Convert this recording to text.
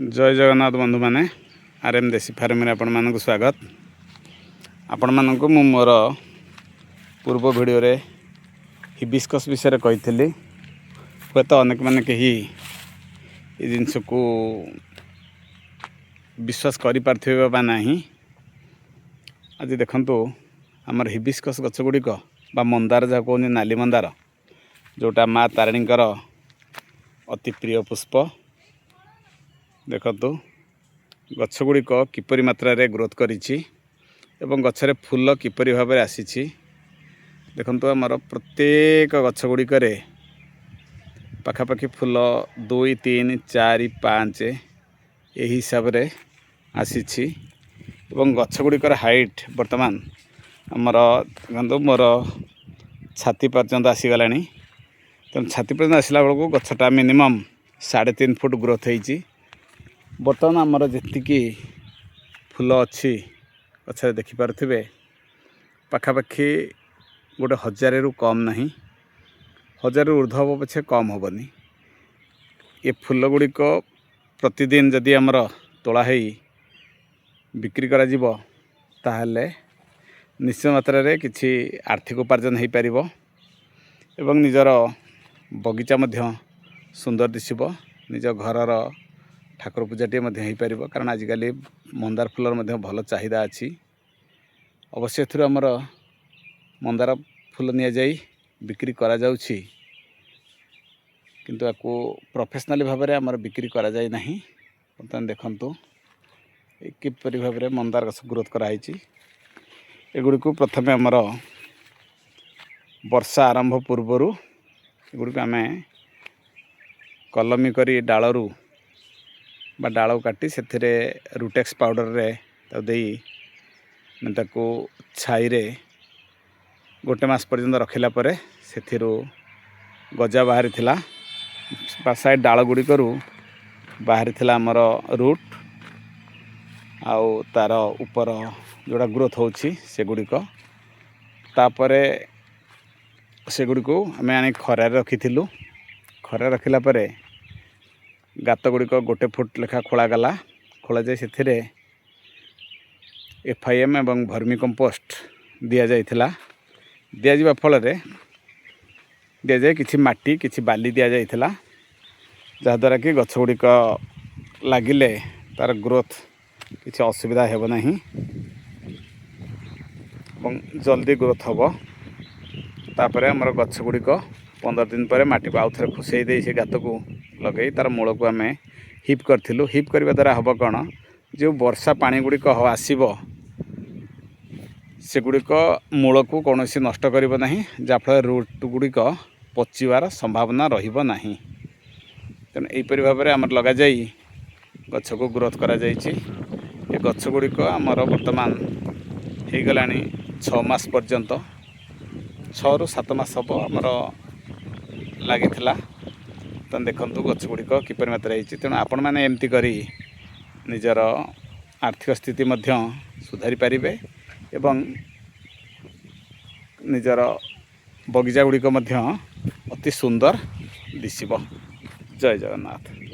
जय जगन्नाथ बंधु मैंने आरएम देसी फार्म में आपण मानक स्वागत। आपण मानक मु मोर पूर्व वीडियो रे हिबिस्कस विषय कही हे तो अनेक माने कहीं ये जिनस को विश्वास करि पारथिबे बा नाही। आज देखंतु हमर हिबिस्कस गछ गुड़िक बा मंदार जहाँ कहते नाली मंदार जोटा माँ तारिणीकर अति प्रिय पुष्प। देखो गछ गुड़िक किपरि मात्रा रे ग्रोथ करिछि एवं गछरे फूल किपरि भाबरे आसीछि। देखंतु हमर प्रत्येक गछ गुड़िक रे पाखापाखि फूल 2 3 4 5 एही हिसाब रे आसीछि एवं गछ गुड़िकर हाइट वर्तमान हमर देखंतु मोर छाती पर्यंत आसीगलानी। तेणु छाती पर्यंत आसला बेलू गछटा मिनिमम 3.5 फुट ग्रोथ होइछि। बर्तमान आमर जी फूल अच्छी गचर देखिपे पाखापाखि 1000 रु कम नहीं, 1000 ऊर्ध्व हम पछे कम हेनी। ये फूल गुड़िक प्रतिदिन जदि आमर तोला है बिक्री करा जिवो ताहले निश्चय मात्रा रे किछि आर्थिक उपार्जन हो पार एवं निजर बगीचा मध्य सुंदर दिशिबो, निज घरर ठाकुर पूजाटे हो पार। कारण आजिकल मंदार फूलर मध्य भल चाहिदा अच्छी। अवश्य एथुर आमर मंदार फूल निया जाई बिक्री करा जाउछि, किंतु आपको प्रोफेशनली भाव में आमर बिक्री करा जाय नहीं। बर्तमान देखंतु किपरि भाव में मंदार गछ ग्रोथ कराई। एगुड़ी प्रथम आमर वर्षा आरंभ पूर्वर एगुड़ी आम कलमी करी डालू बा डाल काटी से रूटेक्स पाउडर रे ताको छाई रे गोटे मास पर्यंत रखिला परे सेथिरु गजा बाहरी थिला बा साइड डाल गुड़ी करू बाहरी थिला हमर रूट आउ तार ऊपर जोड़ा ग्रोथ होछि से गुड़ी को तापरे से गुड़ी को आमे आनी खरा रखिथिलु। खरा रखिला परे गात गुड़िक 1 फुट लेखा खोला गला। खोला जाए से FIM एवं भर्मी कंपोस्ट दिया जाइथिला। दिया जिबा फल रे दिया जाए किछि माटी किछि बाली दिया जाइथिला, जहा द्वारा कि गछ गुड़िक लागिले तार ग्रोथ किछि असुविधा हेबो नाही एवं जल्दी ग्रोथ हबो। तापरे हमर गछ गुड़िक 15 दिन पर माटी को आउ थे खुसई दे से गात को लगे तार मूल को आम हिप करूँ। हिप करने द्वारा हम कौन जो वर्षा पानी गुड़िक आसब से गुड़िक मूल को कौन नष्ट करिबो नाही, जाफल रूट गुड़िक पचिबार संभावना रहिबो नाही। तेणु यहीपरि भाव में आम लगा जाई गछ को ग्रोथ करा जाइछि। ये गछ गुड़िक आमर वर्तमान हो गलानी 6 मास पर्यंत, 6 रु 7 मास हम आमर लगी। तो देखंतु गछ गुड़िक किपर मात्रा होती। तेणु आपण मैंने एमती करी निजर आर्थिक स्थिति मध्य सुधारी पारिबे एवं निजर बगीचा गुड़िक मध्य अति सुंदर दिसिबो। जय जगन्नाथ।